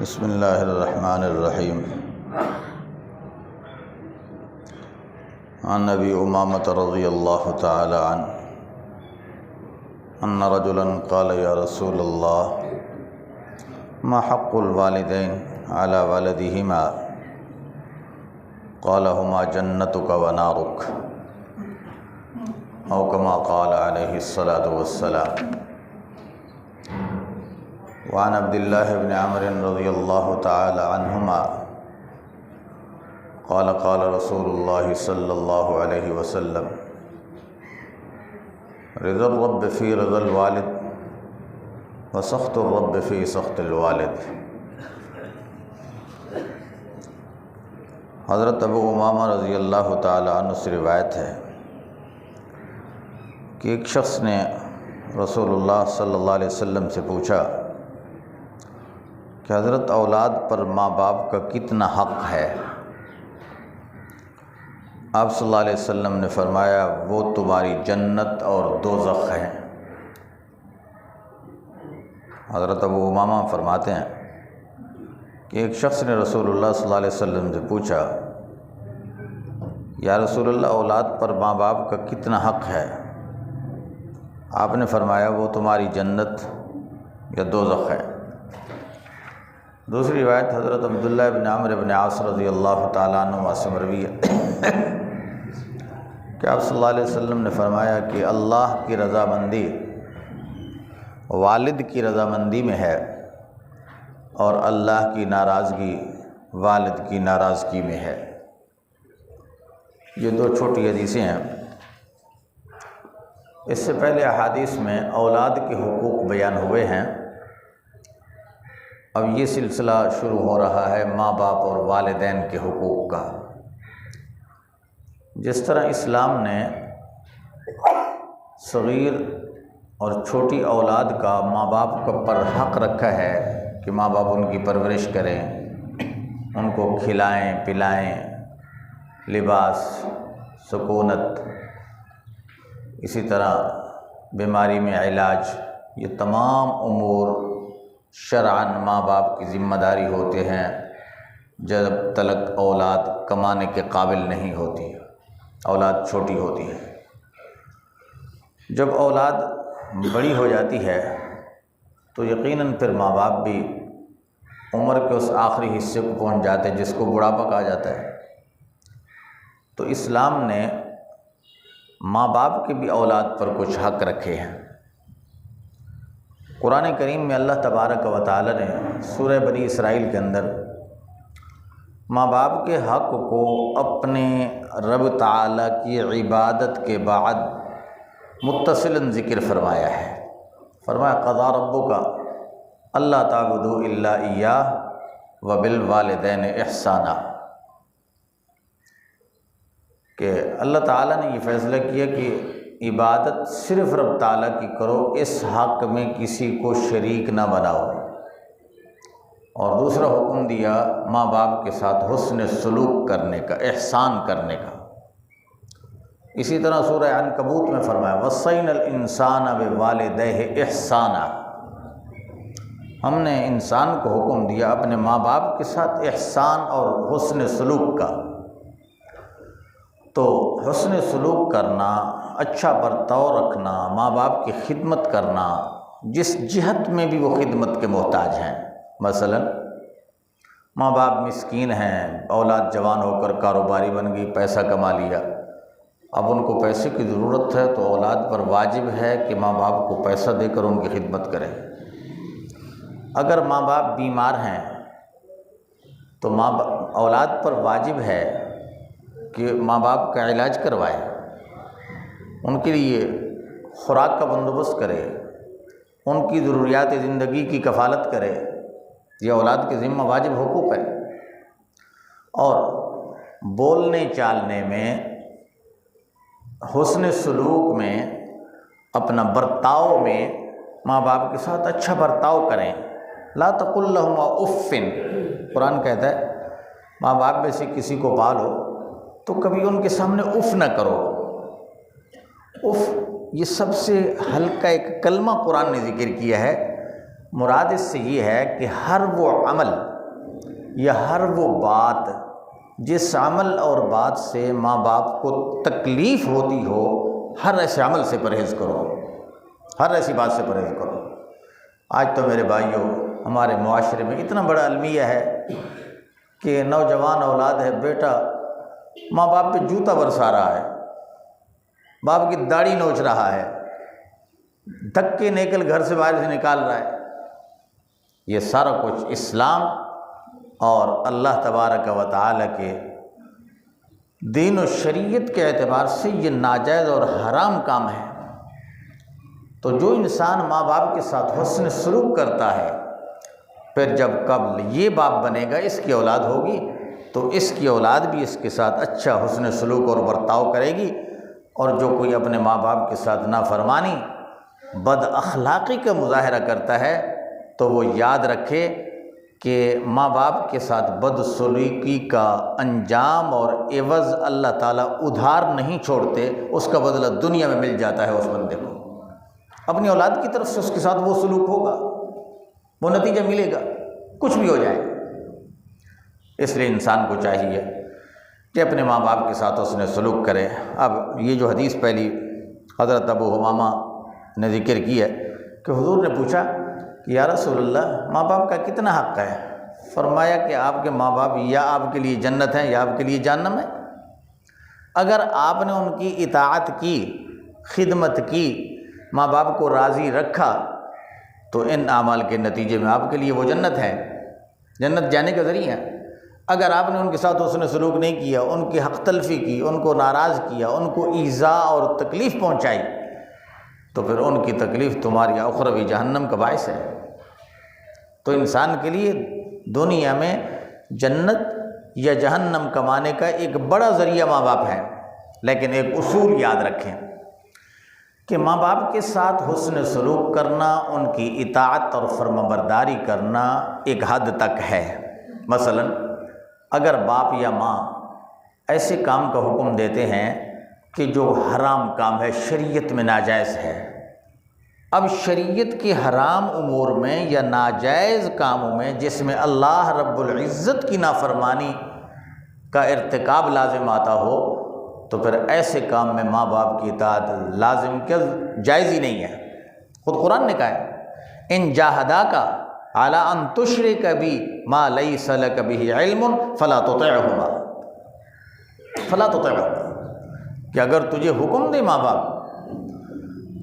بسم اللہ الرحمن الرحیم۔ عن ابی امامۃ رضی اللہ تعالی عنہ ان رجلا قال یا رسول اللہ ما حق الوالدین علی ولدہما قال ہما جنتک و نارک او کما قال علیہ الصلاۃ والسلام۔ وعن عبد الله بن عمرو رضی اللہ تعالی عنہما قال قال رسول اللہ صلی اللہ علیہ وسلم رضا الرب فی رضا الوالد وسخط الرب فی سخط الوالد۔ حضرت ابو امامہ رضی اللہ تعالی عنہ سے روایت ہے کہ ایک شخص نے رسول اللہ صلی اللہ علیہ وسلم سے پوچھا کہ حضرت اولاد پر ماں باپ کا کتنا حق ہے؟ آپ صلی اللہ علیہ وسلم نے فرمایا وہ تمہاری جنت اور دوزخ ہیں۔ حضرت ابو امامہ فرماتے ہیں کہ ایک شخص نے رسول اللہ صلی اللہ علیہ وسلم سے پوچھا یا رسول اللہ اولاد پر ماں باپ کا کتنا حق ہے؟ آپ نے فرمایا وہ تمہاری جنت یا دوزخ ہے۔ دوسری روایت حضرت عبداللہ بن عمرو بن عاص رضی اللہ تعالیٰ عنہ سے مروی ہے کہ آپ صلی اللہ علیہ وسلم نے فرمایا کہ اللہ کی رضامندی والد کی رضامندی میں ہے اور اللہ کی ناراضگی والد کی ناراضگی میں ہے۔ یہ دو چھوٹی حدیثیں ہیں۔ اس سے پہلے احادیث میں اولاد کے حقوق بیان ہوئے ہیں، اب یہ سلسلہ شروع ہو رہا ہے ماں باپ اور والدین کے حقوق کا۔ جس طرح اسلام نے صغیر اور چھوٹی اولاد کا ماں باپ پر حق رکھا ہے کہ ماں باپ ان کی پرورش کریں، ان کو کھلائیں پلائیں، لباس، سکونت، اسی طرح بیماری میں علاج، یہ تمام امور شرعاً ماں باپ کی ذمہ داری ہوتے ہیں جب تلک اولاد کمانے کے قابل نہیں ہوتی، اولاد چھوٹی ہوتی ہے۔ جب اولاد بڑی ہو جاتی ہے تو یقیناً پھر ماں باپ بھی عمر کے اس آخری حصے کو پہنچ جاتے ہیں جس کو بڑھاپا کہا جاتا ہے۔ تو اسلام نے ماں باپ کے بھی اولاد پر کچھ حق رکھے ہیں۔ قرآن کریم میں اللہ تبارک و تعالی نے سورہ بنی اسرائیل کے اندر ماں باپ کے حق کو اپنے رب تعالی کی عبادت کے بعد متصلاً ذکر فرمایا ہے۔ فرمایا قضا ربک اللہ تعبدوا الا ایاہ وبالوالدین احسانا، کہ اللہ تعالیٰ نے یہ فیصلہ کیا کہ عبادت صرف رب تعالیٰ کی کرو، اس حق میں کسی کو شریک نہ بناؤ، اور دوسرا حکم دیا ماں باپ کے ساتھ حسن سلوک کرنے کا، احسان کرنے کا۔ اسی طرح سورہ عنکبوت میں فرمایا وصینا الانسان بوالدیہ احسانا، ہم نے انسان کو حکم دیا اپنے ماں باپ کے ساتھ احسان اور حسن سلوک کا۔ تو حسن سلوک کرنا، اچھا برتاؤ رکھنا، ماں باپ کی خدمت کرنا، جس جہت میں بھی وہ خدمت کے محتاج ہیں۔ مثلا ماں باپ مسکین ہیں، اولاد جوان ہو کر کاروباری بن گئی، پیسہ کما لیا، اب ان کو پیسے کی ضرورت ہے تو اولاد پر واجب ہے کہ ماں باپ کو پیسہ دے کر ان کی خدمت کرے۔ اگر ماں باپ بیمار ہیں تو اولاد پر واجب ہے کہ ماں باپ کا علاج کروائے، ان کے لیے خوراک کا بندوبست کرے، ان کی ضروریات زندگی کی کفالت کرے۔ یہ اولاد کے ذمہ واجب حقوق ہے۔ اور بولنے چالنے میں، حسن سلوک میں، اپنا برتاؤ میں ماں باپ کے ساتھ اچھا برتاؤ کریں۔ لا تقل لهما اف، قرآن کہتا ہے ماں باپ میں سے کسی کو پالو تو کبھی ان کے سامنے اف نہ کرو۔ اف یہ سب سے ہلکا ایک کلمہ قرآن نے ذکر کیا ہے، مراد اس سے یہ ہے کہ ہر وہ عمل یا ہر وہ بات جس عمل اور بات سے ماں باپ کو تکلیف ہوتی ہو، ہر ایسے عمل سے پرہیز کرو، ہر ایسی بات سے پرہیز کرو۔ آج تو میرے بھائیوں ہمارے معاشرے میں اتنا بڑا المیہ ہے کہ نوجوان اولاد ہے، بیٹا ماں باپ پہ جوتا برسا رہا ہے، باپ کی داڑھی نوچ رہا ہے، دھکے نیکل گھر سے باہر سے نکال رہا ہے۔ یہ سارا کچھ اسلام اور اللہ تبارک و تعالیٰ کے دین و شریعت کے اعتبار سے یہ ناجائز اور حرام کام ہے۔ تو جو انسان ماں باپ کے ساتھ حسن سلوک کرتا ہے، پھر جب قبل یہ باپ بنے گا، اس کی اولاد ہوگی، تو اس کی اولاد بھی اس کے ساتھ اچھا حسن سلوک اور برتاؤ کرے گی۔ اور جو کوئی اپنے ماں باپ کے ساتھ نافرمانی، بد اخلاقی کا مظاہرہ کرتا ہے، تو وہ یاد رکھے کہ ماں باپ کے ساتھ بدسلوکی کا انجام اور عوض اللہ تعالیٰ ادھار نہیں چھوڑتے، اس کا بدلہ دنیا میں مل جاتا ہے اس بندے کو۔ اپنی اولاد کی طرف سے اس کے ساتھ وہ سلوک ہوگا، وہ نتیجہ ملے گا، کچھ بھی ہو جائے۔ اس لیے انسان کو چاہیے کہ اپنے ماں باپ کے ساتھ اس نے سلوک کرے۔ اب یہ جو حدیث پہلی حضرت ابو حمامہ نے ذکر کی ہے کہ حضور نے پوچھا کہ یا رسول اللہ، ماں باپ کا کتنا حق ہے؟ فرمایا کہ آپ کے ماں باپ یا آپ کے لیے جنت ہیں یا آپ کے لیے جہنم ہے۔ اگر آپ نے ان کی اطاعت کی، خدمت کی، ماں باپ کو راضی رکھا، تو ان اعمال کے نتیجے میں آپ کے لیے وہ جنت ہے، جنت جانے کا ذریعہ ہے۔ اگر آپ نے ان کے ساتھ حسن سلوک نہیں کیا، ان کی حق تلفی کی، ان کو ناراض کیا، ان کو ایذا اور تکلیف پہنچائی، تو پھر ان کی تکلیف تمہاری اخروی جہنم کا باعث ہے۔ تو انسان کے لیے دنیا میں جنت یا جہنم کمانے کا ایک بڑا ذریعہ ماں باپ ہے، لیکن ایک اصول یاد رکھیں کہ ماں باپ کے ساتھ حسن سلوک کرنا، ان کی اطاعت اور فرمانبرداری کرنا ایک حد تک ہے۔ مثلا اگر باپ یا ماں ایسے کام کا حکم دیتے ہیں کہ جو حرام کام ہے، شریعت میں ناجائز ہے، اب شریعت کے حرام امور میں یا ناجائز کاموں میں جس میں اللہ رب العزت کی نافرمانی کا ارتکاب لازم آتا ہو، تو پھر ایسے کام میں ماں باپ کی اطاعت لازم کیا جائز ہی نہیں ہے۔ خود قرآن نے کہا ہے ان جاہداک علی ان تشرک بی ما لیس لک بہ علم فلا تطعہما، کہ اگر تجھے حکم دے ماں باپ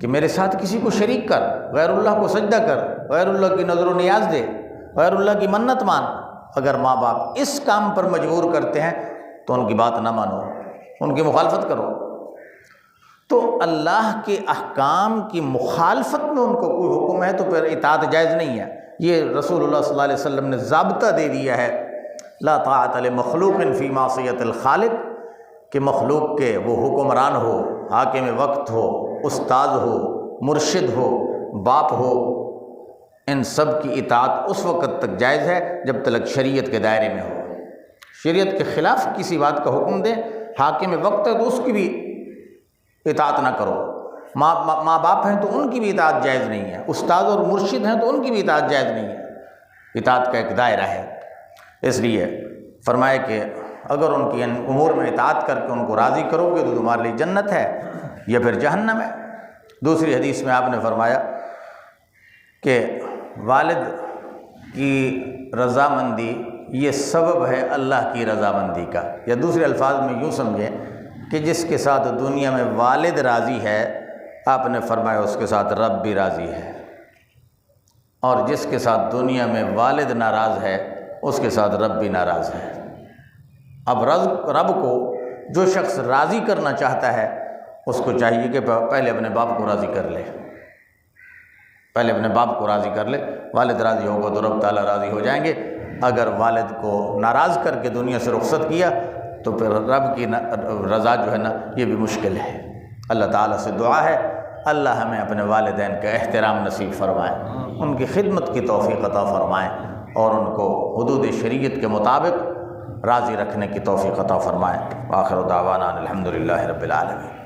کہ میرے ساتھ کسی کو شریک کر، غیر اللہ کو سجدہ کر، غیر اللہ کی نظر و نیاز دے، غیر اللہ کی منت مان، اگر ماں باپ اس کام پر مجبور کرتے ہیں تو ان کی بات نہ مانو، ان کی مخالفت کرو۔ تو اللہ کے احکام کی مخالفت میں ان کو کوئی حکم ہے تو پھر اطاعت جائز نہیں ہے۔ یہ رسول اللہ صلی اللہ علیہ وسلم نے ضابطہ دے دیا ہے، لا طاعت لمخلوق فی معصیۃ الخالق، کہ مخلوق کے وہ حکمران ہو، حاکم وقت ہو، استاد ہو، مرشد ہو، باپ ہو، ان سب کی اطاعت اس وقت تک جائز ہے جب تک شریعت کے دائرے میں ہو۔ شریعت کے خلاف کسی بات کا حکم دے، حاکم وقت ہے تو اس کی بھی اطاعت نہ کرو۔ ماں باپ ہیں تو ان کی بھی اطاعت جائز نہیں ہے، استاد اور مرشد ہیں تو ان کی بھی اطاعت جائز نہیں ہے۔ اطاعت کا ایک دائرہ ہے۔ اس لیے فرمایا کہ اگر ان کی امور میں اطاعت کر کے ان کو راضی کرو گے تو تمہارے لیے جنت ہے یا پھر جہنم ہے۔ دوسری حدیث میں آپ نے فرمایا کہ والد کی رضامندی یہ سبب ہے اللہ کی رضامندی کا، یا دوسرے الفاظ میں یوں سمجھیں کہ جس کے ساتھ دنیا میں والد راضی ہے، آپ نے فرمایا اس کے ساتھ رب بھی راضی ہے، اور جس کے ساتھ دنیا میں والد ناراض ہے اس کے ساتھ رب بھی ناراض ہے۔ اب رب کو جو شخص راضی کرنا چاہتا ہے اس کو چاہیے کہ پہلے اپنے باپ کو راضی کر لے، پہلے اپنے باپ کو راضی کر لے۔ والد راضی ہوگا تو رب تعالیٰ راضی ہو جائیں گے۔ اگر والد کو ناراض کر کے دنیا سے رخصت کیا تو پھر رب کی رضا جو ہے نا یہ بھی مشکل ہے۔ اللہ تعالیٰ سے دعا ہے اللہ ہمیں اپنے والدین کا احترام نصیب فرمائے، ان کی خدمت کی توفیق عطا فرمائے، اور ان کو حدود شریعت کے مطابق راضی رکھنے کی توفیق عطا فرمائے۔ آخر دعوانا الحمدللہ رب العالمین۔